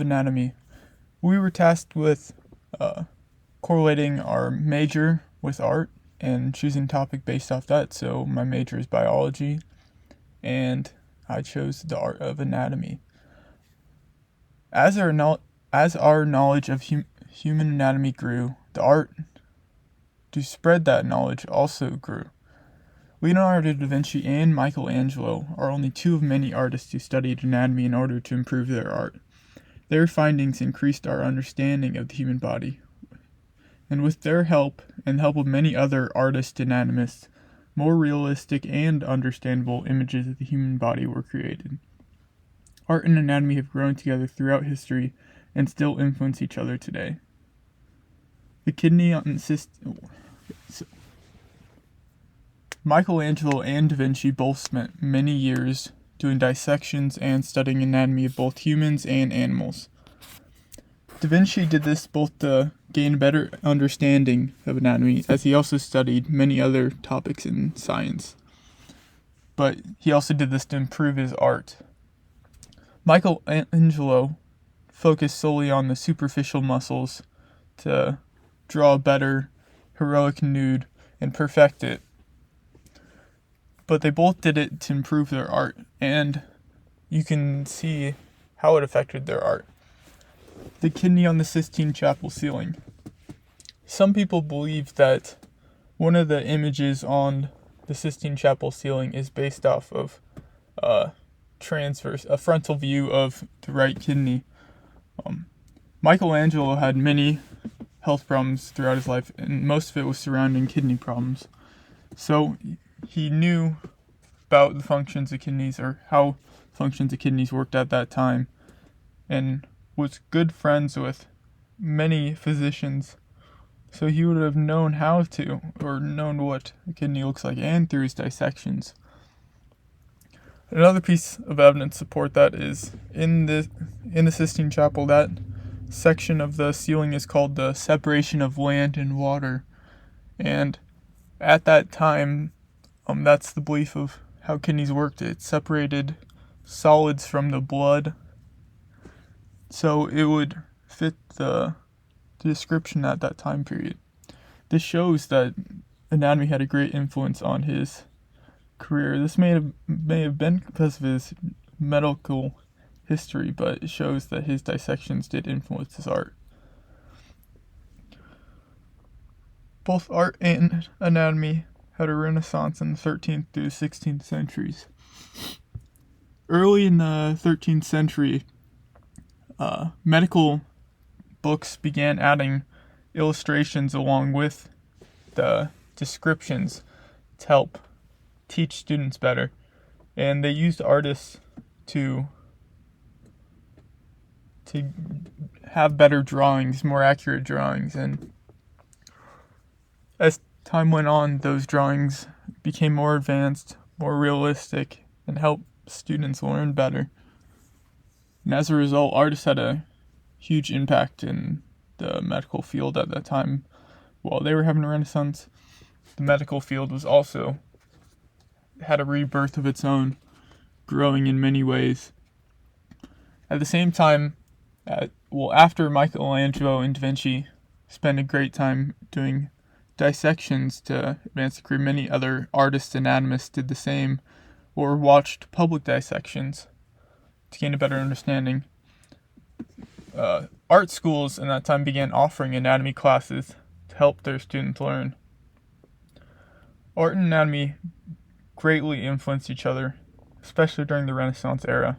Anatomy. We were tasked with correlating our major with art and choosing a topic based off that. So my major is biology, and I chose the art of anatomy. As our knowledge of human anatomy grew, the art to spread that knowledge also grew. Leonardo da Vinci and Michelangelo are only two of many artists who studied anatomy in order to improve their art. Their findings increased our understanding of the human body, and with their help and the help of many other artist anatomists, more realistic and understandable images of the human body were created. Art and anatomy have grown together throughout history and still influence each other today. The kidney on the system. Michelangelo and Da Vinci both spent many years doing dissections and studying anatomy of both humans and animals. Da Vinci did this both to gain a better understanding of anatomy, as he also studied many other topics in science. But he also did this to improve his art. Michelangelo focused solely on the superficial muscles to draw a better heroic nude and perfect it. But they both did it to improve their art, and you can see how it affected their art. The kidney on the Sistine Chapel ceiling. Some people believe that one of the images on the Sistine Chapel ceiling is based off of a frontal view of the right kidney. Michelangelo had many health problems throughout his life, and most of it was surrounding kidney problems. So he knew about the functions of kidneys, or how functions of kidneys worked at that time, and was good friends with many physicians. So he would have known how to, or known what a kidney looks like, and through his dissections. Another piece of evidence to support that is in the Sistine Chapel, that section of the ceiling is called the separation of land and water. And at that time, that's the belief of how kidneys worked. It separated solids from the blood, so it would fit the description at that time period. This shows that anatomy had a great influence on his career. This may have been because of his medical history, but it shows that his dissections did influence his art. Both art and anatomy had a renaissance in the 13th through the 16th centuries. Early in the 13th century, medical books began adding illustrations along with the descriptions to help teach students better. And they used artists to have better drawings, more accurate drawings. And as time went on, those drawings became more advanced, more realistic, and helped students learn better. And as a result, artists had a huge impact in the medical field at that time. While they were having a renaissance, the medical field was also had a rebirth of its own, growing in many ways. At the same time, after Michelangelo and Da Vinci spent a great time doing dissections to advance the career, many other artists and anatomists did the same, or watched public dissections to gain a better understanding. Art schools in that time began offering anatomy classes to help their students learn. Art and anatomy greatly influenced each other, especially during the Renaissance era.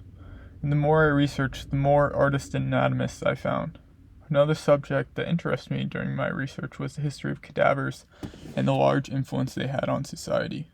And the more I researched, the more artists and anatomists I found. Another subject that interested me during my research was the history of cadavers and the large influence they had on society.